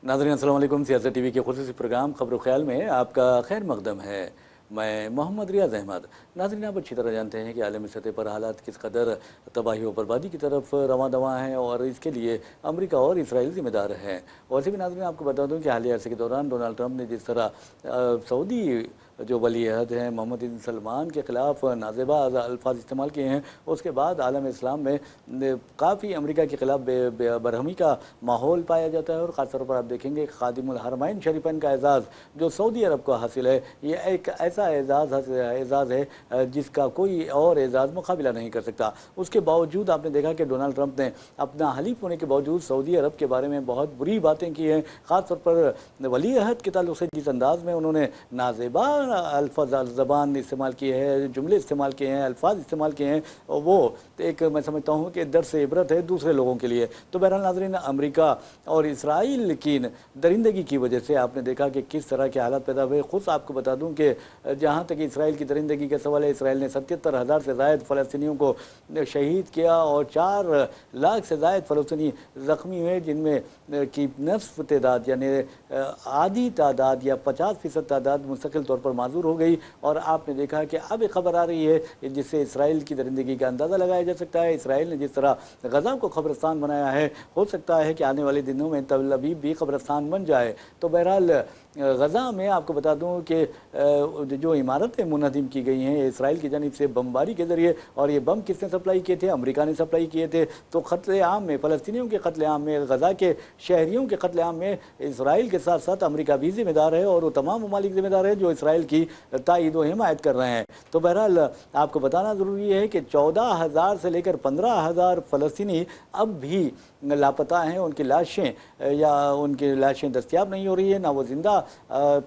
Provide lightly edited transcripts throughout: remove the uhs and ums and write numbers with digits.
नाज़रीन अस्सलाम वालेकुम। सियासत टीवी के खुसूसी प्रोग्राम खबर ख्याल में आपका खैर मकदम है। मैं मोहम्मद रियाज अहमद। नाज़रीन, आप अच्छी तरह जानते हैं कि आलमी सतह पर हालात किस कदर तबाही और बर्बादी की तरफ रवां दवा हैं और इसके लिए अमेरिका और इसराइल ज़िम्मेदार हैं। वैसे भी नाज़रीन, आपको बता दूं कि हालिया अरसे के दौरान डोनाल्ड ट्रंप ने जिस तरह सऊदी जो वली अहद हैं मोहम्मद बिन सलमान के ख़िलाफ़ नाज़ेबा अल्फाज इस्तेमाल किए हैं, उसके बाद आलम इस्लाम में काफ़ी अमेरिका के ख़िलाफ़ बरहमी का माहौल पाया जाता है। और ख़ास तौर पर आप देखेंगे खादिमुल हरमैन शरीफैन का एज़ाज़ जो सऊदी अरब को हासिल है, ये एक ऐसा एज़ाज़ है जिसका कोई और एज़ाज़ मुकाबला नहीं कर सकता। उसके बावजूद आपने देखा कि डोनाल्ड ट्रंप ने अपना हलीफ होने के बावजूद सऊदी अरब के बारे में बहुत बुरी बातें की हैं। ख़ास तौर पर वली अहद के ताल्लुक़ से जिस अंदाज़ में उन्होंने नाज़ेबा अल्फाज ज़बान इस्तेमाल की है, जुमले इस्तेमाल किए हैं, अल्फाज इस्तेमाल किए हैं, वो एक मैं समझता हूँ कि दर्स इबरत है दूसरे लोगों के लिए। तो बहरहाल नाज़रीन, अमेरिका और इसराइल की दरिंदगी की वजह से आपने देखा कि किस तरह के हालात पैदा हुए। खुद आपको बता दूं कि जहां तक इसराइल की दरिंदगी का सवाल है, इसराइल ने 77,000 से ज़ायद फ़लस्तीनियों को शहीद किया और 4 लाख से ज़ायद फ़लस्तीनी ज़ख्मी हुए, जिनमें की नस्फ़ तादाद यानी आधी तादाद या 50% तादाद मुस्तकिल तौर पर माजूर हो गई। और आपने देखा कि अब एक खबर आ रही है जिससे इसराइल की दरिंदगी का अंदाज़ा लगाया जा सकता है। इसराइल ने जिस तरह गज़ा को कब्रिस्तान बनाया है, हो सकता है कि आने वाले दिनों में तल अवीव भी कब्रिस्तान बन जाए। तो बहरहाल गज़ा में आपको बता दूं कि जो इमारतें मुनहदिम की गई हैं इसराइल की जानिब से बमबारी के ज़रिए, और ये बम किसने सप्लाई किए थे? अमेरिका ने सप्लाई किए थे। तो क़त्ल-ए-आम में, फ़लस्तीनियों के क़त्ल-ए-आम में, गज़ा के शहरियों के क़त्ल-ए-आम में इसराइल के साथ साथ अमेरिका भी ज़िम्मेदार है और वो तमाम ममालिक ज़िम्मेदार है जो इसराइल की तायीद व हिमायत कर रहे हैं। तो बहरहाल आपको बताना ज़रूरी है कि 14,000 से लेकर 15,000 फ़लस्तीनी अब भी लापता हैं। उनकी लाशें दस्तयाब नहीं हो रही है, ना वो ज़िंदा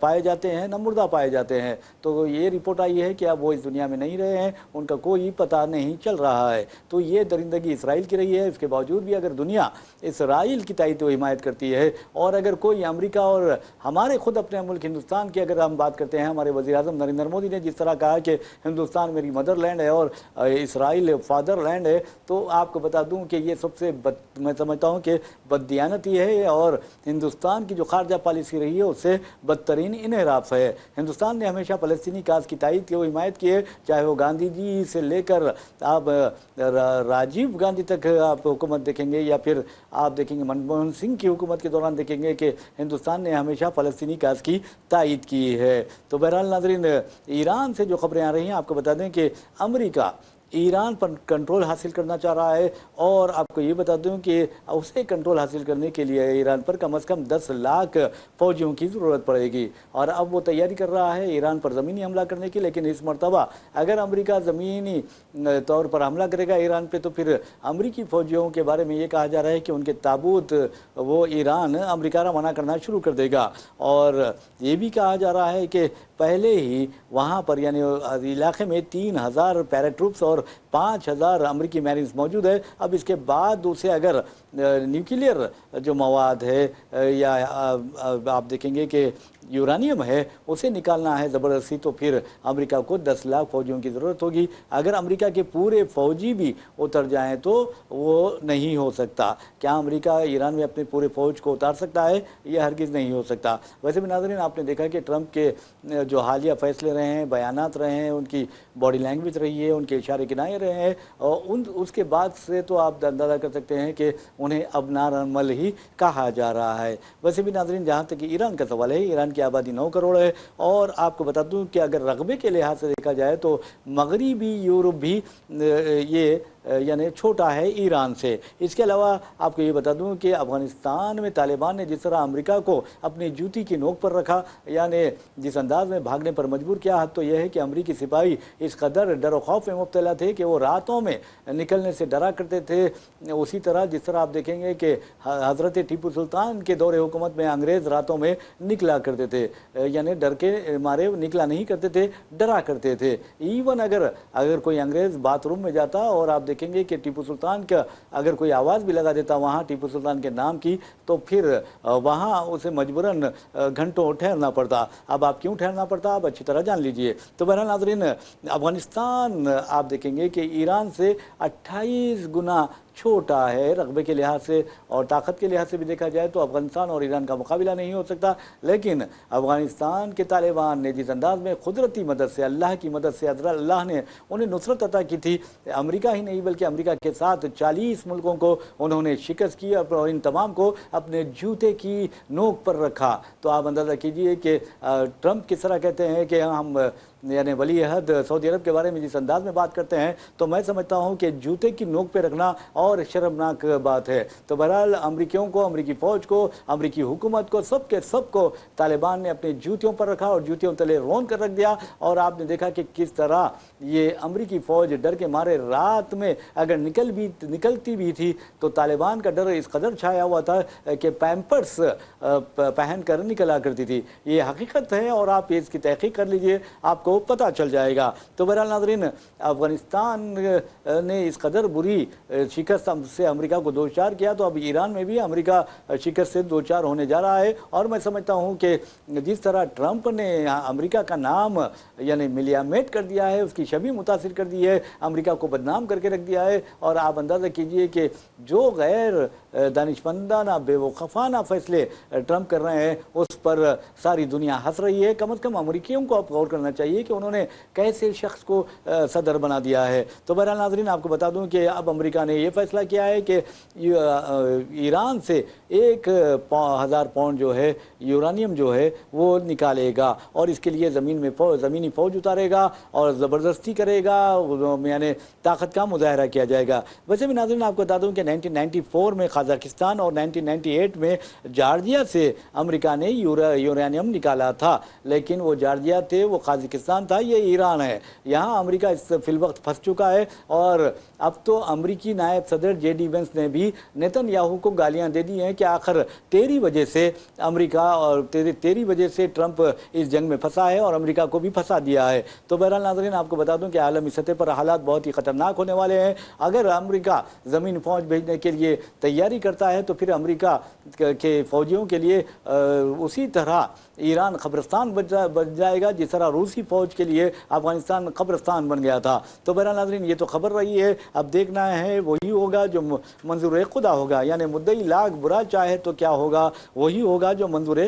पाए जाते हैं ना मुर्दा पाए जाते हैं। तो ये रिपोर्ट आई है कि अब वो इस दुनिया में नहीं रहे हैं, उनका कोई पता नहीं चल रहा है। तो ये दरिंदगी इसराइल की रही है। इसके बावजूद भी अगर दुनिया इसराइल की तायीद व हिमायत करती है और अगर कोई अमेरिका और हमारे खुद अपने मुल्क हिंदुस्तान की अगर हम बात करते हैं, हमारे वज़ीर-ए-आज़म नरेंद्र मोदी ने जिस तरह कहा कि हिंदुस्तान मेरी मदरलैंड है और इसराइल फादरलैंड है, तो आपको बता दूं कि ये सबसे मैं समझता हूं कि बददियानती है और हिंदुस्तान की जो खारजा पॉलिसी रही है उससे बदतरीन इन्हिराफ है। हिंदुस्तान ने हमेशा फ़लस्तीनी काज की तायीद की, वो हिमायत की है, चाहे वो गांधी जी से लेकर आप राजीव गांधी तक आप हुकूमत देखेंगे या फिर आप देखेंगे मनमोहन सिंह की हुकूमत के दौरान देखेंगे कि हिंदुस्तान ने हमेशा फ़लस्तीनी काज की तायीद की है। तो बहरहाल नाज़रीन, ईरान से जो खबरें आ रही हैं, आपको बता दें कि अमेरिका ईरान पर कंट्रोल हासिल करना चाह रहा है और आपको ये बता दूं कि उसे कंट्रोल हासिल करने के लिए ईरान पर कम से कम 10 लाख फ़ौजियों की ज़रूरत पड़ेगी। और अब वो तैयारी कर रहा है ईरान पर ज़मीनी हमला करने की। लेकिन इस मरतबा अगर अमेरिका ज़मीनी तौर पर हमला करेगा ईरान पे, तो फिर अमरीकी फ़ौजियों के बारे में ये कहा जा रहा है कि उनके ताबूत वो ईरान अमरीका रवाना करना शुरू कर देगा। और ये भी कहा जा रहा है कि पहले ही वहाँ पर यानी इलाके में 3,000 पैराट्रूप्स और 5,000 अमरीकी मैरिन्स मौजूद है। अब इसके बाद उसे अगर न्यूक्लियर जो मवाद है या आप देखेंगे कि यूरानियम है उसे निकालना है ज़बरदस्ती, तो फिर अमेरिका को 10 लाख फ़ौजियों की ज़रूरत होगी। अगर अमेरिका के पूरे फ़ौजी भी उतर जाएं तो वो नहीं हो सकता। क्या अमेरिका ईरान में अपने पूरे फ़ौज को उतार सकता है? ये हरगिज़ नहीं हो सकता। वैसे भी नाज़रीन, आपने देखा कि ट्रंप के जो हालिया फ़ैसले रहे हैं, बयानात रहे हैं, उनकी बॉडी लैंग्वेज रही है, उनके इशारे किनारे रहे हैं, और उसके बाद से तो आप अंदाज़ा कर सकते हैं कि उन्हें अब नारमल ही कहा जा रहा है। वैसे भी नाज़रीन, जहाँ तक ईरान का सवाल है, ईरान की आबादी 9 करोड़ है और आपको बता दूं कि अगर रकबे के लिहाज से देखा जाए तो मगरिबी यूरोप भी ये यानी छोटा है ईरान से। इसके अलावा आपको ये बता दूं कि अफ़गानिस्तान में तालिबान ने जिस तरह अमेरिका को अपनी जूती की नोक पर रखा, यानी जिस अंदाज में भागने पर मजबूर किया, हद तो यह है कि अमरीकी सिपाही इस कदर डर खौफ में मुब्तला थे कि वो रातों में निकलने से डरा करते थे। उसी तरह जिस तरह आप देखेंगे कि हज़रत टीपू सुल्तान के दौरे हुकूमत में अंग्रेज़ रातों में निकला करते करते थे, यानी डर के मारे निकला नहीं करते थे, डरा करते थे। इवन अगर कोई अंग्रेज़ बाथरूम में जाता और आप देखेंगे कि टीपू सुल्तान का अगर कोई आवाज़ भी लगा देता वहाँ टीपू सुल्तान के नाम की, तो फिर वहाँ उसे मजबूरन घंटों ठहरना पड़ता। अब आप क्यों ठहरना पड़ता, आप अच्छी तरह जान लीजिए। तो बहरहाल नाज़रीन, अफ़गानिस्तान आप देखेंगे कि ईरान से 28 गुना छोटा है रकबे के लिहाज से, और ताकत के लिहाज से भी देखा जाए तो अफ़गानिस्तान और ईरान का मुकाबला नहीं हो सकता। लेकिन अफ़गानिस्तान के तालिबान ने जिस अंदाज में कुदरती मदद से, अल्लाह की मदद से, अल्लाह ने उन्हें नुसरत अता की थी, अमेरिका ही नहीं बल्कि अमेरिका के साथ 40 मुल्कों को उन्होंने शिकस्त की और इन तमाम को अपने जूते की नोक पर रखा। तो आप अंदाज़ा कीजिए कि ट्रंप किस तरह कहते हैं कि हम यानी वली अहद सऊदी अरब के बारे में जिस अंदाज में बात करते हैं, तो मैं समझता हूं कि जूते की नोक पे रखना और शर्मनाक बात है। तो बहरहाल अमरीकियों को, अमरीकी फ़ौज को, अमरीकी हुकूमत को, सबको तालिबान ने अपने जूतियों पर रखा और जूतियों तले रोन कर रख दिया। और आपने देखा कि किस तरह ये अमरीकी फ़ौज डर के मारे रात में अगर निकलती भी थी तो तालिबान का डर इस कदर छाया हुआ था कि पैम्पर्स पहन कर निकला करती थी। ये हकीकत है और आप इसकी तहकीक कर लीजिए, आपको पता चल जाएगा। तो बहरहाल नाज़रीन, अफ़गानिस्तान ने इस कदर बुरी शिकस्त से अमेरिका को दो चार किया, तो अब ईरान में भी अमेरिका शिकस्त से दो चार होने जा रहा है। और मैं समझता हूँ कि जिस तरह ट्रंप ने अमेरिका का नाम यानी मिलियामेट कर दिया है, उसकी छवि मुतासिर कर दी है, अमेरिका को बदनाम करके रख दिया है। और आप अंदाज़ा कीजिए कि जो गैर दानिशमंदाना बेवकूफ़ाना फैसले ट्रंप कर रहे हैं उस पर सारी दुनिया हंस रही है। कम अज़ कम अमरीकियों को आप गौर करना चाहिए कि उन्होंने कैसे शख्स को सदर बना दिया है। तो बहरहाल नाज़रीन, आपको बता दूं कि अब अमेरिका ने ये फैसला किया है कि ईरान से 1000 पाउंड जो है यूरानियम जो है वो निकालेगा और इसके लिए ज़मीनी फ़ौज उतारेगा और ज़बरदस्ती करेगा, यानी ताकत का मुजाहरा किया जाएगा। वैसे भी नाज़रीन आपको बता दूं कि 1994 में कज़ाकिस्तान और 1998 में जॉर्जिया से अमेरिका ने यूरेनियम निकाला था, लेकिन वो जॉर्जिया थे, वो कज़ाकिस्तान था, ये ईरान है। यहाँ अमेरिका इस फिलवक्त फंस चुका है। और अब तो अमेरिकी नायब सदर JD वेंस ने भी नेतन्याहू को गालियां दे दी हैं कि आखिर तेरी वजह से अमेरिका और तेरी वजह से ट्रंप इस जंग में फंसा है और अमेरिका को भी फंसा दिया है। तो बहरहाल नाज़रीन आपको बता दूं कि आलमी सतह पर हालात बहुत ही ख़तरनाक होने वाले हैं। अगर अमेरिका ज़मीन फ़ौज भेजने के लिए तैयारी करता है तो फिर अमेरिका के फ़ौजियों के लिए उसी तरह ईरान कब्रिस्तान बन जाएगा जिस तरह रूसी फ़ौज के लिए अफ़गानिस्तान कब्रिस्तान बन गया था। तो बहरहाल नाज़रीन ये तो खबर रही है, अब देखना है वही होगा जो मंजूर खुदा होगा, यानी मुद्दई लाख बुरा चाहे तो क्या होगा, वही होगा जो मंजूर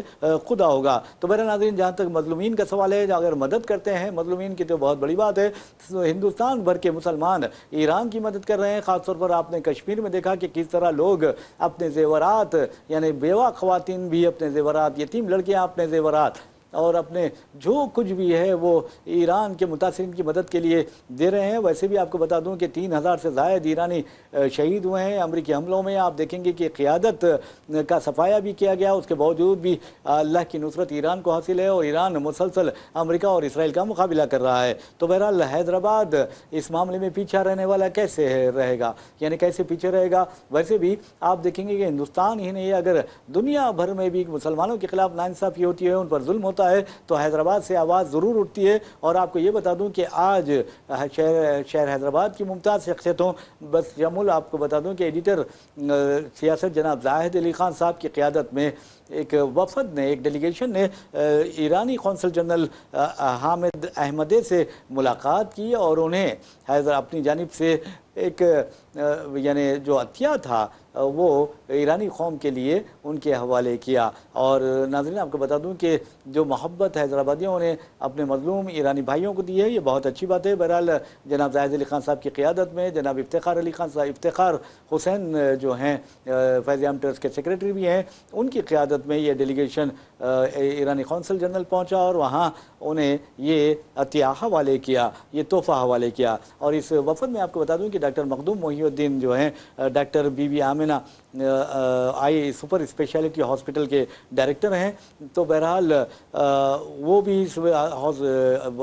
खुदा होगा। तो बहरहाल नाज़रीन, जहाँ तक मजलूमीन का सवाल है, अगर मदद करते हैं मजलूमीन की तो बहुत बड़ी बात है। हिंदुस्तान भर के मुसलमान ईरान की मदद कर रहे हैं। ख़ासतौर पर आपने कश्मीर में देखा कि किस तरह लोग अपने ज़ेवरात, यानी बेवा ख़वातीन भी अपने ज़ेवरात, यतीम लड़कियाँ अपने ज़ेवरात और अपने जो कुछ भी है वो ईरान के मुतासिरीन की मदद के लिए दे रहे हैं। वैसे भी आपको बता दूं कि 3000 से ज़ायद ईरानी शहीद हुए हैं अमरीकी हमलों में। आप देखेंगे कि क़ियादत का सफाया भी किया गया, उसके बावजूद भी अल्लाह की नुसरत ईरान को हासिल है और ईरान मुसलसल अमेरिका और इसराइल का मुकाबला कर रहा है। तो बहरहाल हैदराबाद इस मामले में पीछा रहने वाला कैसे रहेगा, यानी कैसे पीछे रहेगा। वैसे भी आप देखेंगे कि हिंदुस्तान ही नहीं, अगर दुनिया भर में भी मुसलमानों के खिलाफ नाइंसाफ़ी होती है, उन पर जुल्म होता है, तो हैदराबाद से आवाज़ ज़रूर उठती है। और आपको ये बता दूं कि आज शहर हैदराबाद की मुमताज़ शख्सियतों बस जमुल आपको बता दूं कि एडिटर सियासत जनाब जाहिद अली खान साहब की क़ियादत में एक वफद ने, एक डेलीगेशन ने ईरानी कौंसल जनरल हामिद अहमदे से मुलाकात की और उन्हें अपनी जानिब से एक यानी जो अतिया था वो ईरानी कौम के लिए उनके हवाले किया। और नाज़रीन आपको बता दूं कि जो मोहब्बत हैदराबादियों ने अपने मज़लूम ईरानी भाइयों को दी है, ये बहुत अच्छी बात है। बहरहाल जनाब जाहिद अली खान साहब की क़ियादत में जनाब इफ्तिखार हुसैन जो हैं फैज़ आम ट्रस्ट के सेक्रेटरी भी हैं, उनकी क़ियादत में ये डेलीगेशन ईरानी कौंसल जनरल पहुँचा और वहाँ उन्हें ये अतिया हवाले किया, ये तोहफ़ा हवाले किया। और इस वफ़द में आपको बता दूँ कि डॉक्टर मखदूम मोहिउद्दीन जो हैं डॉक्टर बीबी आमिना आई सुपर स्पेशलिटी हॉस्पिटल के डायरेक्टर हैं। तो बहरहाल वो भी इस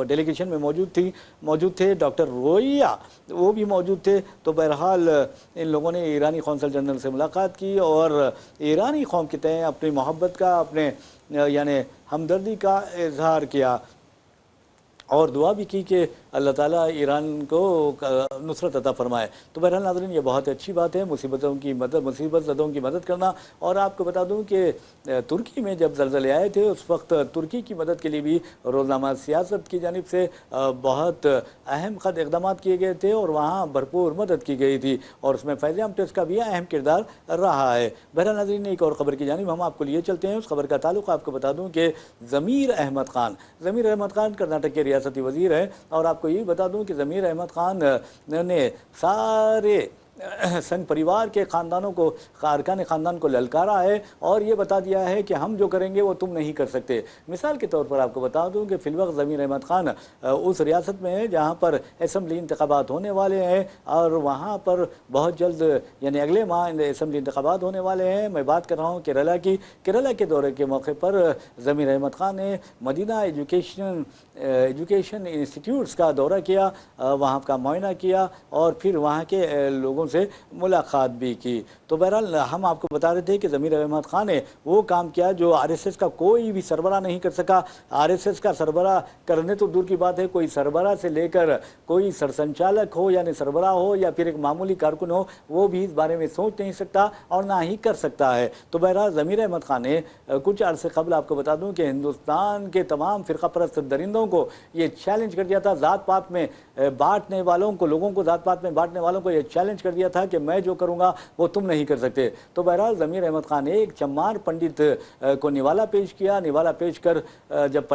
डेलीगेशन में मौजूद थे। डॉक्टर रोइया वो भी मौजूद थे। तो बहरहाल इन लोगों ने ईरानी कौंसल जनरल से मुलाकात की और ईरानी कौम के तय अपनी मोहब्बत का, अपने यानी हमदर्दी का इजहार किया और दुआ भी की कि अल्लाह ताला ईरान को नुसरत अता फरमाए। तो बहरहाल नाज़रीन, ये बहुत अच्छी बात है, मुसीबत ज़दों की मदद करना। और आपको बता दूं कि तुर्की में जब ज़लज़ले आए थे उस वक्त तुर्की की मदद के लिए भी रोज़नामा सियासत की जानिब से बहुत अहम इक़दाम किए गए थे और वहाँ भरपूर मदद की गई थी और उसमें फैज़ आम ट्रस्ट का भी अहम किरदार रहा है। बहरहाल नाज़रीन, एक और ख़बर की जानिब हम आपको लिए चलते हैं। उस खबर का ताल्लुक़ आपको बता दूँ कि ज़मीर अहमद ख़ान कर्नाटक के रियासती वज़ीर है और आपको यही बता दूं कि ज़मीर अहमद ख़ान ने सारे संघ परिवार के ख़ानदानों को, अरकान ख़ानदान को ललकारा है और ये बता दिया है कि हम जो करेंगे वो तुम नहीं कर सकते। मिसाल के तौर पर आपको बता दूं कि फ़िलवक्त ज़मीर अहमद ख़ान उस रियासत में है जहाँ पर असम्बली इंतख़ाबात होने वाले हैं और वहाँ पर बहुत जल्द यानी अगले माह असम्बली इंतख़ाबात होने वाले हैं। मैं बात कर रहा हूँ केरला की। केरला के दौरे के मौके पर ज़मीर अहमद ख़ान ने मदीना एजुकेशन इंस्टीट्यूट्स का दौरा किया, वहाँ का मुआयना किया और फिर वहाँ के लोगों से मुलाकात भी की। तो बहरहाल हम आपको बता रहे थे कि ज़मीर अहमद ख़ान ने वो काम किया जो आरएसएस का कोई भी सरबराह नहीं कर सका। आरएसएस का सरबराह करने तो दूर की बात है, कोई सरबराह से लेकर कोई सरसंचालक हो यानी सरबराह हो या फिर एक मामूली कारकुन हो, वो भी इस बारे में सोच नहीं सकता और ना ही कर सकता है। तो बहरहाल ज़मीर अहमद ख़ान ने कुछ अरसे कबल आपको बता दूं कि हिंदुस्तान के तमाम फ़िरका परस्त दरिंदों को ये चैलेंज कर दिया था, ज़ात पात में बांटने वालों को, लोगों को ज़ात पात में बांटने वालों को ये चैलेंज कर दिया था कि मैं जो करूँगा वो तुम नहीं कर सकते। तो बहरहाल ज़मीर अहमद ख़ान ने एक चम्मार पंडित को निवाला पेश किया। निवाला पेश कर जब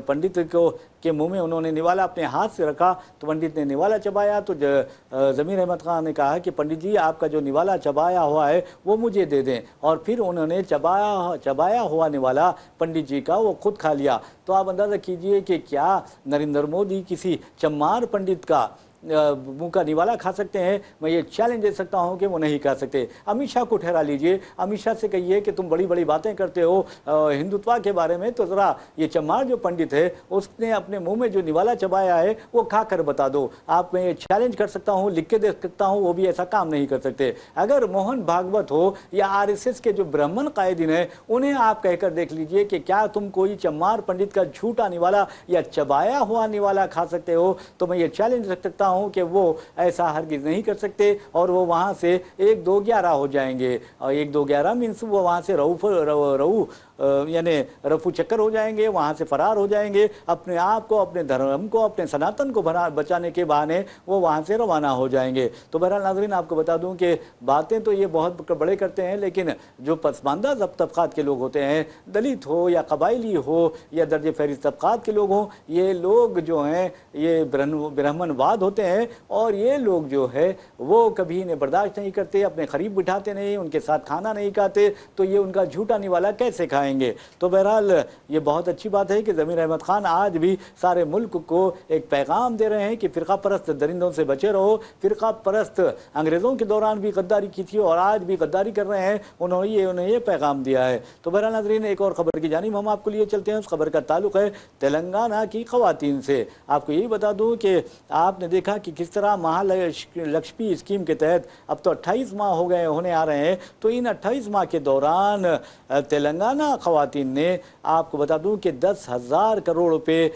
पंडित को के मुंह में उन्होंने निवाला अपने हाथ से रखा तो पंडित ने निवाला चबाया। तो ज़मीर अहमद ख़ान ने कहा कि पंडित जी, आपका जो निवाला चबाया हुआ है वो मुझे दे दें, और फिर उन्होंने चबाया हुआ निवाला पंडित जी का वो खुद खा लिया। तो आप अंदाज़ा कीजिए कि क्या नरेंद्र मोदी किसी चम्मार पंडित का मुंह का निवाला खा सकते हैं? मैं ये चैलेंज दे सकता हूं कि वो नहीं खा सकते। अमित शाह को ठहरा लीजिए, अमित शाह से कहिए कि तुम बड़ी बड़ी बातें करते हो हिंदुत्व के बारे में, तो ज़रा ये चम्मार जो पंडित है उसने अपने मुंह में जो निवाला चबाया है वो खा कर बता दो। आप मैं ये चैलेंज कर सकता हूँ, लिख के दे सकता हूँ, वो भी ऐसा काम नहीं कर सकते। अगर मोहन भागवत हो या आरएसएस के जो ब्राह्मण कायदीन है उन्हें आप कहकर देख लीजिए कि क्या तुम कोई चम्मार पंडित का झूठा निवाला या चबाया हुआ निवाला खा सकते हो? तो मैं ये चैलेंज रख सकता हूं कि वो ऐसा हरगिज नहीं कर सकते और वो वहां से 1-2-11 हो जाएंगे। और 1-2-11 मीन्स वो वहां से रहू यानी रफू चक्कर हो जाएंगे, वहां से फरार हो जाएंगे। अपने आप को, अपने धर्म को, अपने सनातन को बचाने के बहाने वो वहां से रवाना हो जाएंगे। तो बहरहाल नाज़रीन, आपको बता दूं कि बातें तो ये बहुत बड़े करते हैं, लेकिन जो पसमानदा तबक़ात के लोग होते हैं, दलित हो या कबायली हो या दर्जे फहरिस्त तबक़ात के लोग हों, ये लोग जो हैं ये ब्राह्मणवाद होते हैं और ये लोग जो है वो कभी इन्हें बर्दाश्त नहीं करते, अपने करीब बिठाते नहीं, उनके साथ खाना नहीं खाते, तो ये उनका झूठा निवाला कैसे खाएंगे? तो बहरहाल ये बहुत अच्छी बात है कि ज़मीर अहमद ख़ान आज भी सारे मुल्क को एक पैगाम दे रहे हैं कि फ़िरका परस्त दरिंदों से बचे रहो। फ़िरका परस्त अंग्रेज़ों के दौरान भी गद्दारी की थी और आज भी गद्दारी कर रहे हैं, उन्हें ये पैगाम दिया है। तो बहरहाल नाज़रीन, एक और ख़बर की जानिब हम आपको लिए चलते हैं। उस खबर का ताल्लुक़ है तेलंगाना की ख़वातीन से। आपको यही बता दूँ कि आपने देखा कि किस तरह महालक्ष्मी स्कीम के तहत अब तो 28 माह होने आ रहे हैं। तो इन 28 माह के दौरान तेलंगाना ख़वातीन ने, आपको बता दूं कि 10,000 करोड़ रुपए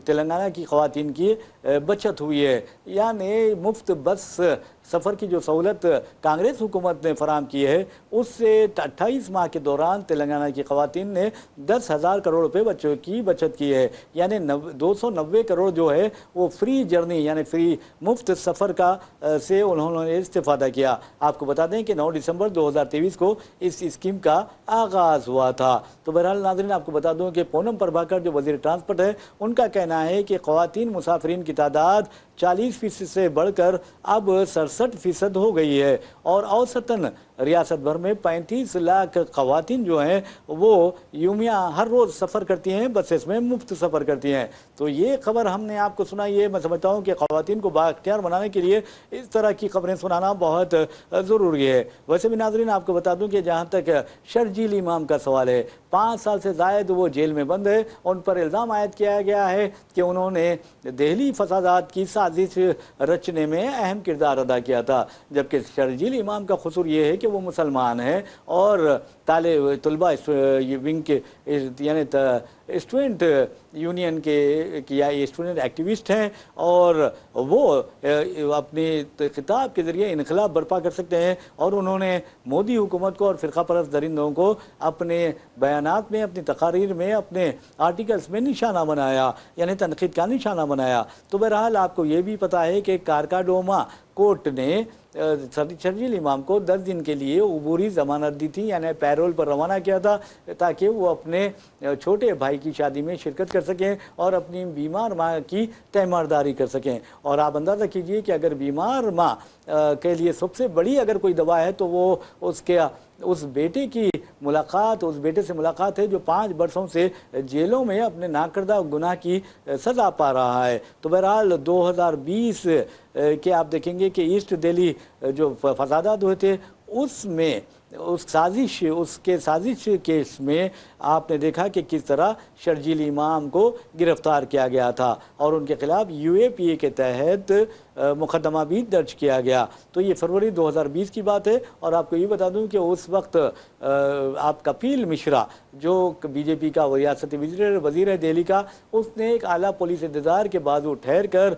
तेलंगाना की ख़वातीन की बचत हुई है। यानी मुफ्त बस सफ़र की जो सहूलत कांग्रेस हुकूमत ने फराम की है उससे 28 माह के दौरान तेलंगाना की ख़वातीन ने 10,000 करोड़ रुपए की बचत की है। यानी 290 करोड़ जो है वो फ्री जर्नी यानी फ्री मुफ्त सफ़र का से उन्होंने इस्तेफ़ादा किया। आपको बता दें कि 9 दिसंबर 2023 को इस स्कीम का आगाज़ हुआ था। तो बहरहाल नाज़रीन, आपको बता दूं कि पूनम प्रभाकर जो वज़ीर ट्रांसपोर्ट है उनका कहना है कि ख़वातीन मुसाफिरीन की तादाद 40% से बढ़कर अब 67% हो गई है और औसतन रियासत भर में 35 लाख ख़वातीन जो हैं वो यूमिया हर रोज़ सफ़र करती हैं, बसेस में मुफ्त सफ़र करती हैं। तो ये खबर हमने आपको सुनाई है। मैं समझता हूँ कि ख़वातीन को बाख्तियार बनाने के लिए इस तरह की खबरें सुनाना बहुत ज़रूरी है। वैसे भी नाज़रीन, आपको बता दूँ कि जहाँ तक शर्जील इमाम का सवाल है, 5 साल से ज़ायद वो जेल में बंद है। उन पर इल्ज़ाम आयद किया गया है कि उन्होंने दहली फसादात की साजिश रचने में अहम किरदार अदा किया था, जबकि शर्जील इमाम का कसूर ये है कि कि वो मुसलमान हैं और तलबा विंग के यानी स्टूडेंट यूनियन के या स्टूडेंट एक्टिविस्ट हैं और वो अपने खिताब के ज़रिए इनकलाब बर्पा कर सकते हैं। और उन्होंने मोदी हुकूमत को और फ़िरका परस्त दरिंदों को अपने बयानात में, अपनी तकारीर में, अपने आर्टिकल्स में निशाना बनाया, यानी तनकीद का निशाना बनाया। तो बहरहाल आपको ये भी पता है कि कारकाडोमा कोर्ट ने शर्जील इमाम को 10 दिन के लिए उबूरी ज़मानत दी थी, यानी पैरोल पर रवाना किया था ताकि वो अपने छोटे भाई की शादी में शिरकत कर सकें और अपनी बीमार माँ की तीमारदारी कर सकें। और आप अंदाज़ा कीजिए कि अगर बीमार माँ के लिए सबसे बड़ी अगर कोई दवा है तो वो उस बेटे की मुलाकात, उस बेटे से मुलाकात है जो 5 बरसों से जेलों में अपने नाकर्दा गुनाह की सज़ा पा रहा है। तो बहरहाल 2020 के आप देखेंगे कि ईस्ट दिल्ली जो फसादात हुए थे उसमें उसके साजिश केस में आपने देखा कि किस तरह शर्जील इमाम को गिरफ्तार किया गया था और उनके खिलाफ UAPA के तहत मुकदमा भी दर्ज किया गया। तो ये फरवरी 2020 की बात है। और आपको ये बता दूं कि उस वक्त आप कपिल मिश्रा जो BJP का रियासती वज़ीर है दिल्ली का, उसने एक आला पुलिस इंतज़ार के बाजू ठहर कर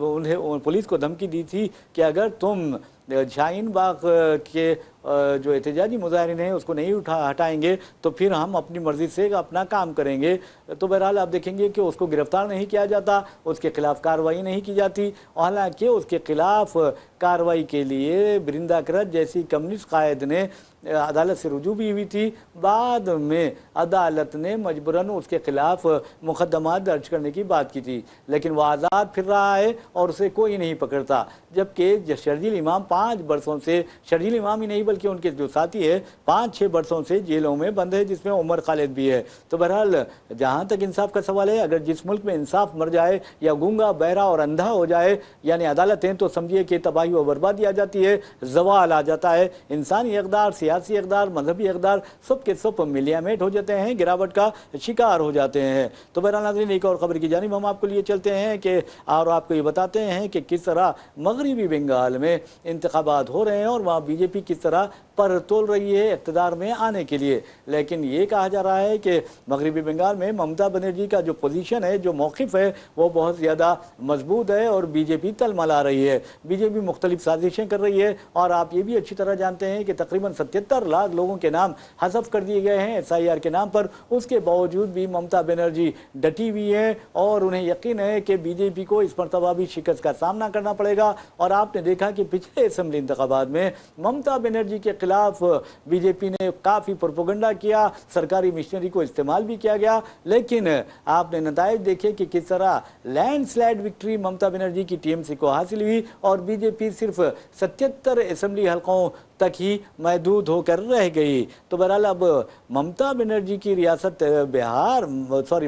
उन्हें पुलिस को धमकी दी थी कि अगर तुम शाहीन बाग के जो एहतजाजी मुजाहिरीन हैं उसको नहीं हटाएंगे तो फिर हम अपनी मर्ज़ी से अपना काम करेंगे। तो बहरहाल आप देखेंगे कि उसको गिरफ़्तार नहीं किया जाता, उसके खिलाफ कार्रवाई नहीं की जाती। हालांकि उसके खिलाफ कार्रवाई के लिए बरिंदा करत जैसी कम्युनिस्ट कायद ने अदालत से रुजू भी हुई थी। बाद में अदालत ने मजबूरन उसके खिलाफ मुकदमा दर्ज करने की बात की थी, लेकिन वह आज़ाद फिर रहा है और उसे कोई नहीं पकड़ता। जबकि शर्जील इमाम 5 बरसों से, शर्जील इमाम ही नहीं बल्कि उनके जो साथी है 5-6 बरसों से जेलों में बंद है, जिसमें उमर खालिद भी है। तो बहरहाल जहाँ तक इंसाफ का सवाल है, अगर जिस मुल्क में इंसाफ मर जाए या गूंगा, बहरा और अंधा हो जाए, यानी अदालतें, तो समझिए कि तबाही व बर्बादी आ जाती है, जवाल आ जाता है। इंसानी इक़दार, सियासी इक़दार, मजहबी इक़दार सब के सब मिलियामेट हो जाते हैं, गिरावट का शिकार हो जाते हैं। तो बहरहाल नाज़रीन, एक और ख़बर की जानिब हम आपको लिए चलते हैं कि और आपको ये बताते हैं कि किस तरह मगरबी बंगाल में इंतखाबात हो रहे हैं और वहाँ BJP किस तरह पर तोल रही है इक़्तिदार में आने के लिए। लेकिन ये कहा जा रहा है कि मगरबी बंगाल में ममता बनर्जी का जो पोजीशन है, जो मौक़िफ़ है, वो बहुत ज़्यादा मजबूत है और BJP तलमला रही है। BJP मुख्तलिफ साजिशें कर रही है और आप ये भी अच्छी तरह जानते हैं कि तकरीबन 77 लाख लोगों के नाम हज़फ कर दिए गए हैं SIR के नाम पर। उसके बावजूद भी ममता बनर्जी डटी हुई है और उन्हें यकीन है कि BJP को इस मरतबा भी शिकस्त का सामना करना पड़ेगा। और आपने देखा कि पिछले असेंबली इंतखाबात में ममता बनर्जी के खिलाफ BJP ने काफ़ी प्रोपेगेंडा किया, सरकारी मिशनरी को इस्तेमाल भी किया गया, लेकिन आपने नताइज देखे कि किस तरह लैंडस्लाइड विक्ट्री ममता बनर्जी की TMC को हासिल हुई और BJP सिर्फ 77 असेंबली हलकों तक ही महदूद होकर रह गई। तो बहरहाल अब ममता बनर्जी की रियासत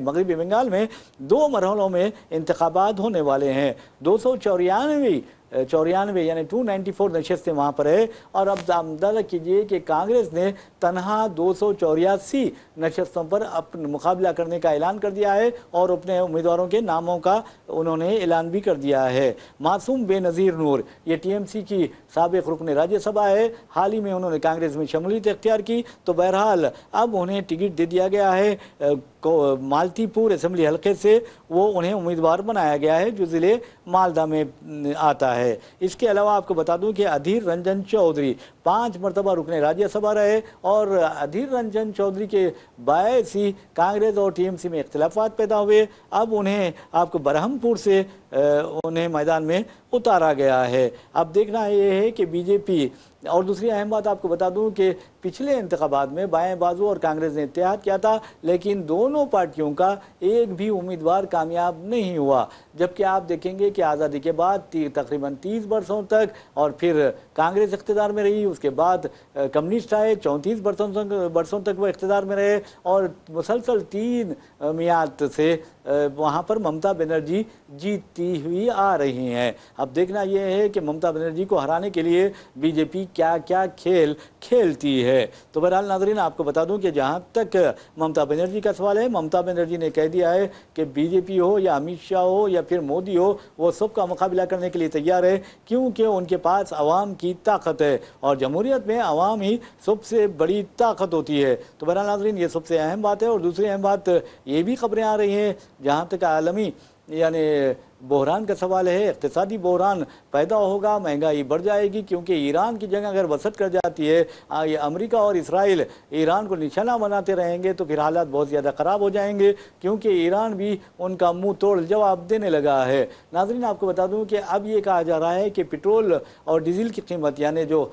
मगरबी बंगाल में 2 मरहलों में इंतखाबात होने वाले हैं। 294 यानी 294 नशस्तें वहाँ पर है और अब अंदाज़ा कीजिए कि कांग्रेस ने तनहा 284 नशस्तों पर अपना मुकाबला करने का ऐलान कर दिया है और अपने उम्मीदवारों के नामों का उन्होंने ऐलान भी कर दिया है। मासूम बेनज़ीर नूर, ये TMC की साबिक़ रुकन राज्यसभा है, हाल ही में उन्होंने कांग्रेस में शमूलियत इख्तियार की। तो बहरहाल अब उन्हें टिकट दे दिया गया है मालतीपुर असेंबली हल्के से, वो उन्हें उम्मीदवार बनाया गया है जो ज़िले मालदा में आता है। इसके अलावा आपको बता दूं कि अधीर रंजन चौधरी 5 मरतबा रुकने राज्यसभा रहे और अधीर रंजन चौधरी के बायस ही कांग्रेस और TMC में इख्तिलाफात पैदा हुए। अब उन्हें आपको बरहमपुर से उन्हें मैदान में उतारा गया है। अब देखना ये है कि BJP, और दूसरी अहम बात आपको बता दूं कि पिछले इंतखाबात में बाएं बाजू और कांग्रेस ने इत्तेहाद किया था, लेकिन दोनों पार्टियों का एक भी उम्मीदवार कामयाब नहीं हुआ। जबकि आप देखेंगे कि आज़ादी के बाद तकरीबन 30 बरसों तक और फिर कांग्रेस इख्तिदार में रही, उसके बाद कम्युनिस्ट आए, 34 बरसों तक वो इख्तिदार में रहे और मुसलसल 3 मियाद से वहाँ पर ममता बनर्जी जीतती हुई आ रही हैं। अब देखना यह है कि ममता बनर्जी को हराने के लिए BJP क्या क्या खेल खेलती है। तो बहरहाल नाज़रीन, आपको बता दूं कि जहाँ तक ममता बनर्जी का सवाल है, ममता बनर्जी ने कह दिया है कि BJP हो या अमित शाह हो या फिर मोदी हो, वो सबका मुकाबला करने के लिए तैयार है, क्योंकि उनके पास अवाम की ताकत है। और जमहूरियत में अवाम ही सबसे बड़ी ताकत होती है। तो बहरहाल नाज़रीन, ये सबसे अहम बात है। और दूसरी अहम बात ये भी खबरें आ रही हैं, जहाँ तक आलमी यानी बहरान का सवाल है, इक़्तिसादी बहरान पैदा होगा, महंगाई बढ़ जाएगी, क्योंकि ईरान की जगह अगर वसत कर जाती है, ये अमेरिका और इसराइल ईरान को निशाना बनाते रहेंगे तो फिर हालात बहुत ज़्यादा ख़राब हो जाएंगे, क्योंकि ईरान भी उनका मुंह तोड़ जवाब देने लगा है। नाज़रीन, आपको बता दूं कि अब ये कहा जा रहा है कि पेट्रोल और डीजल की कीमत यानी जो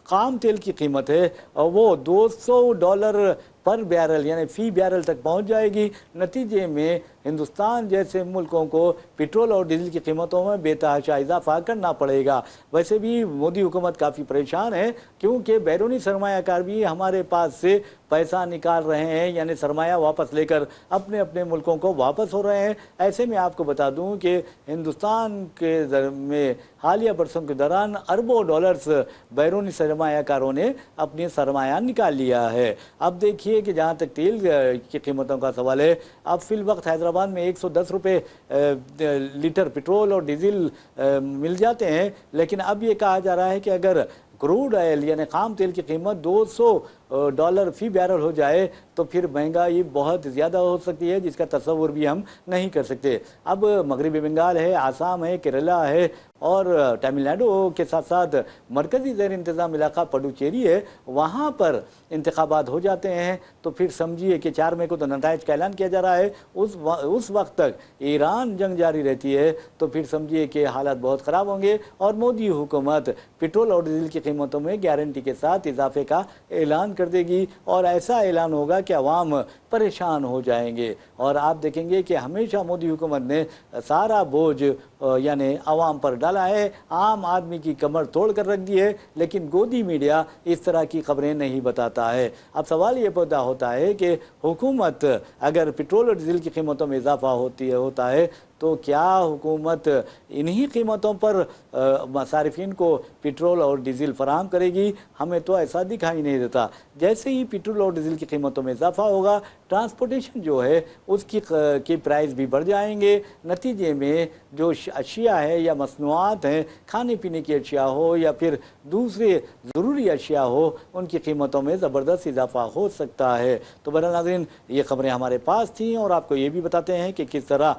खाम तेल की कीमत है वो $200 पर बैरल यानी फ़ी बैरल तक पहुंच जाएगी। नतीजे में हिंदुस्तान जैसे मुल्कों को पेट्रोल और डीजल की कीमतों में बेतहाशा इजाफा करना पड़ेगा। वैसे भी मोदी हुकूमत काफ़ी परेशान है, क्योंकि बैरूनी सरमायाकार भी हमारे पास से पैसा निकाल रहे हैं, यानी सरमाया वापस लेकर अपने अपने मुल्कों को वापस हो रहे हैं। ऐसे में आपको बता दूं कि हिंदुस्तान के में हालिया बरसों के दौरान अरबों डॉलर्स बैरूनी सरमायाकारों ने अपनी सरमाया निकाल लिया है। अब देखिए कि जहाँ तक तेल की कीमतों का सवाल है, अब फिल वक्त हैदराबाद में 110 रुपये लीटर पेट्रोल और डीजल मिल जाते हैं, लेकिन अब ये कहा जा रहा है कि अगर क्रूड ऑयल यानी खाम तेल की कीमत $200 फ़ी बैरल हो जाए तो फिर महंगाई बहुत ज़्यादा हो सकती है, जिसका तस्वुर भी हम नहीं कर सकते। अब मगरबी बंगाल है, आसाम है, केरला है और तमिलनाडु के साथ साथ मरकज़ी ज़ेर इंतज़ाम इलाका पुडुचेरी है, वहाँ पर इंतखाबात हो जाते हैं तो फिर समझिए कि 4 मई को तो नताइज का ऐलान किया जा रहा है। उस वक्त तक ईरान जंग जारी रहती है तो फिर समझिए कि हालात बहुत ख़राब होंगे और मोदी हुकूमत पेट्रोल और डीजल की कीमतों में गारंटी के साथ इजाफे का ऐलान कर देगी और ऐसा ऐलान होगा कि अवाम परेशान हो जाएंगे। और आप देखेंगे कि हमेशा मोदी हुकूमत ने सारा बोझ यानी अवाम पर डाला है, आम आदमी की कमर तोड़ कर रख दी है, लेकिन गोदी मीडिया इस तरह की खबरें नहीं बताता है। अब सवाल ये पैदा होता है कि हुकूमत अगर पेट्रोल और डीजल की कीमतों में इजाफा होता है तो क्या हुकूमत इन्हीं कीमतों पर सारिफिन को पेट्रोल और डीजल फराहम करेगी? हमें तो ऐसा दिखाई नहीं देता। जैसे ही पेट्रोल और डीजल की कीमतों में इजाफा होगा, ट्रांसपोर्टेशन जो है उसकी की प्राइस भी बढ़ जाएंगे। नतीजे में जो अशिया है या मसनूआत हैं, खाने पीने की अशिया हो या फिर दूसरे ज़रूरी अशिया हो, उनकी कीमतों में ज़बरदस्त इजाफा हो सकता है। तो बहरहाल नाज़रीन, ये खबरें हमारे पास थीं और आपको ये भी बताते हैं कि किस तरह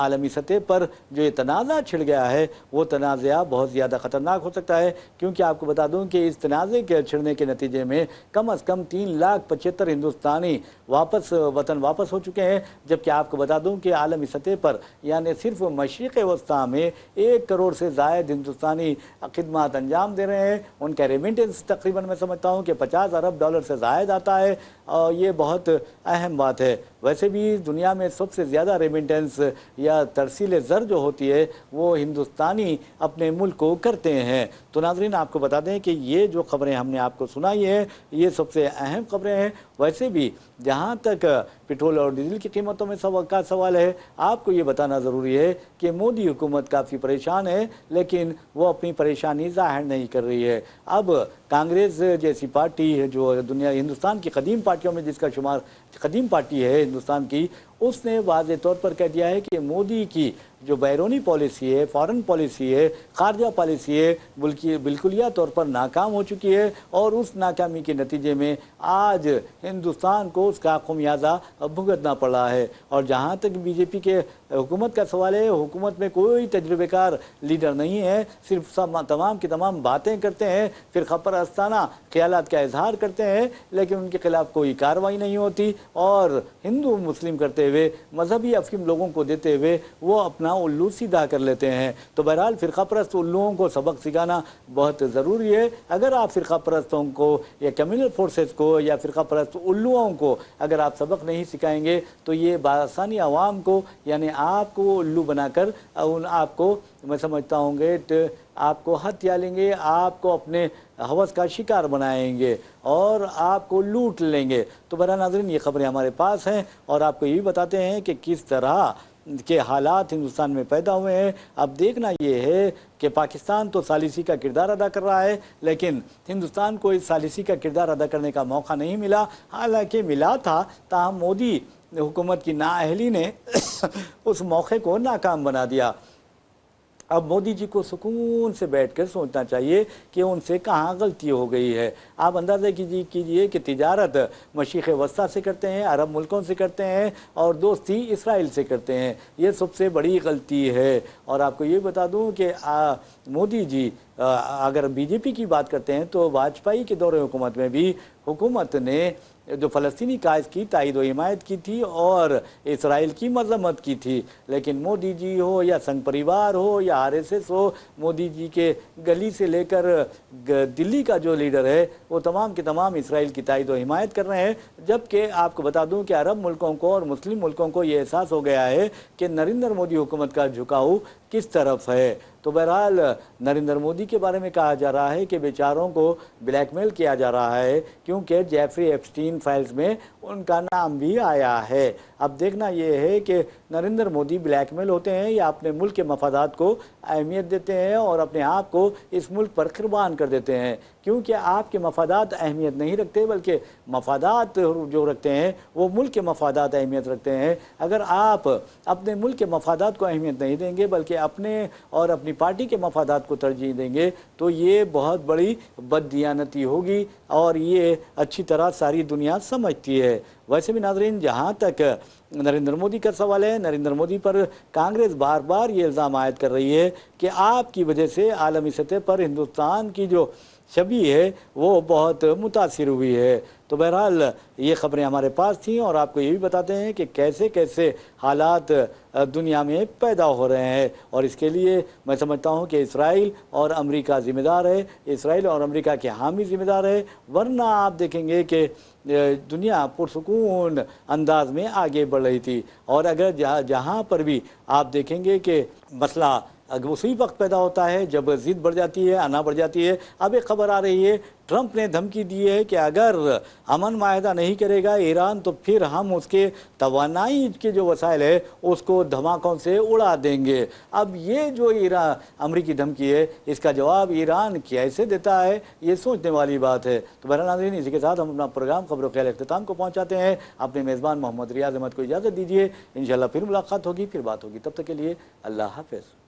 आलमी सतह पर जो ये तनाज़ा छिड़ गया है वो तनाज़ा बहुत ज़्यादा ख़तरनाक हो सकता है, क्योंकि आपको बता दूं कि इस तनाज़े के छिड़ने के नतीजे में कम से कम 3,75,000 हिंदुस्तानी वतन वापस हो चुके हैं। जबकि आपको बता दूं कि आलमी सतह पर यानी सिर्फ मशरिक़ वस्ता में 1 करोड़ से ज़ायद हिंदुस्तानी खिदमत अंजाम दे रहे हैं। उनका रेमिटेंस तकरीबन मैं समझता हूँ कि $50 अरब से ज़ायद आता है और ये बहुत अहम बात है। वैसे भी दुनिया में सबसे ज़्यादा रेमिटेंस या तरसील ज़र जो होती है वो हिंदुस्तानी अपने मुल्क को करते हैं। तो नाज़रीन, आपको बता दें कि ये जो खबरें हमने आपको सुनाई हैं ये सबसे अहम खबरें हैं। वैसे भी जहाँ तक पेट्रोल और डीजल की कीमतों में का सवाल है, आपको ये बताना ज़रूरी है कि मोदी हुकूमत काफ़ी परेशान है, लेकिन वो अपनी परेशानी ज़ाहिर नहीं कर रही है। अब कांग्रेस जैसी पार्टी है जो हिंदुस्तान की कदीम पार्टियों में जिसका शुमार कदीम पार्टी है हिंदुस्तान की, उसने वाज़े तौर पर कह दिया है कि मोदी की जो बैरूनी पॉलिसी है, फॉरेन पॉलिसी है, खारजा पॉलिसी है, बिल्कुलिया तौर पर नाकाम हो चुकी है और उस नाकामी के नतीजे में आज हिंदुस्तान को उसका खमियाजा भुगतना पड़ रहा है। और जहाँ तक बीजेपी के हुकूमत का सवाल है, हुकूमत में कोई तजुर्बेकार लीडर नहीं है, सिर्फ तमाम की तमाम बातें करते हैं, फिर खपरस्ताना ख्यालात का इजहार करते हैं, लेकिन उनके खिलाफ कोई कार्रवाई नहीं होती और हिंदू मुस्लिम करते हुए, मजहबी अफकीम लोगों को देते हुए वो अपना उल्लू सीधा कर लेते हैं। तो बहरहाल फ़िरका परस्त उल्लुओं को सबक सिखाना बहुत ज़रूरी है। अगर आप फ़िरका परस्तों को या कम्युनल फोर्सेस को या फ़िरका परस्त उल्लुओं को अगर आप सबक नहीं सिखाएंगे तो ये बासानी आवाम को यानी आपको उल्लू बनाकर आपको मैं समझता हूँ आपको हत्या लेंगे, आपको अपने हवस का शिकार बनाएंगे और आपको लूट लेंगे। तो बहरहाल नाज़रीन, ये खबरें हमारे पास हैं और आपको ये भी बताते हैं कि किस तरह के हालात हिंदुस्तान में पैदा हुए हैं। अब देखना ये है कि पाकिस्तान तो सालिसी का किरदार अदा कर रहा है, लेकिन हिंदुस्तान को इस सालिसी का किरदार अदा करने का मौका नहीं मिला। हालांकि मिला था, ताहम मोदी हुकूमत की नाअहली ने उस मौके को नाकाम बना दिया। अब मोदी जी को सुकून से बैठकर सोचना चाहिए कि उनसे कहाँ गलती हो गई है। आप अंदाज़ा कीजिए कि तिजारत मशीक़ वस्ता से करते हैं, अरब मुल्कों से करते हैं और दोस्ती इसराइल से करते हैं। ये सबसे बड़ी गलती है। और आपको ये बता दूं कि मोदी जी अगर बीजेपी की बात करते हैं तो वाजपेयी के दौरे हुकूमत में भी हुकूमत ने जो फ़लस्तीनी कायद की तायद व हिमायत की थी और इसराइल की मजम्मत की थी। लेकिन मोदी जी हो या संघ परिवार हो या आरएसएस हो, मोदी जी के गली से लेकर दिल्ली का जो लीडर है वो तमाम के तमाम इसराइल की तायद व हिमायत कर रहे हैं। जबकि आपको बता दूं कि अरब मुल्कों को और मुस्लिम मुल्कों को ये एहसास हो गया है कि नरेंद्र मोदी हुकूमत का झुकाव किस तरफ है। तो बहरहाल नरेंद्र मोदी के बारे में कहा जा रहा है कि बेचारों को ब्लैकमेल किया जा रहा है, क्योंकि जेफरी एप्स्टीन फाइल्स में उनका नाम भी आया है। अब देखना यह है कि नरेंद्र मोदी ब्लैकमेल होते हैं या अपने मुल्क के मफादात को अहमियत देते हैं और अपने आप को इस मुल्क पर कुर्बान कर देते हैं। क्योंकि आपके मफादात अहमियत नहीं रखते, बल्कि मफादात जो रखते हैं वो मुल्क के मफादात अहमियत रखते हैं। अगर आप अपने मुल्क के मफादात को अहमियत नहीं देंगे बल्कि अपने और अपनी पार्टी के मफादात को तरजीह देंगे तो ये बहुत बड़ी बददियानती होगी और ये अच्छी तरह सारी दुनिया समझती है। वैसे भी नाज़रीन, जहाँ तक नरेंद्र मोदी का सवाल है, नरेंद्र मोदी पर कांग्रेस बार बार ये इल्ज़ाम आयद कर रही है कि आपकी वजह से आलमी सतह पर हिंदुस्तान की जो छवि है वो बहुत मुतासिर हुई है। तो बहरहाल ये ख़बरें हमारे पास थीं और आपको ये भी बताते हैं कि कैसे कैसे हालात दुनिया में पैदा हो रहे हैं। और इसके लिए मैं समझता हूँ कि इसराइल और अमेरिका ज़िम्मेदार है, इसराइल और अमेरिका के हामी ज़िम्मेदार है। वरना आप देखेंगे कि दुनिया पुरसुकून अंदाज में आगे बढ़ रही थी। और अगर जहाँ पर भी आप देखेंगे कि मसला उसी वक्त पैदा होता है जब ज़िद बढ़ जाती है, अना बढ़ जाती है। अब एक खबर आ रही है, ट्रंप ने धमकी दी है कि अगर अमन माहिदा नहीं करेगा ईरान तो फिर हम उसके तवानाई के जो वसाइल है उसको धमाकों से उड़ा देंगे। अब ये जो अमरीकी धमकी है इसका जवाब ईरान कैसे देता है, ये सोचने वाली बात है। तो बहरहाल नाज़रीन, इसी के साथ हम अपना प्रोग्राम खबरों के अख्ताम को पहुँचाते हैं। अपने मेज़बान मोहम्मद रियाज अहमद को इजाज़त दीजिए। इंशाअल्लाह फिर मुलाकात होगी, फिर बात होगी। तब तक के लिए अल्लाह हाफ़िज़।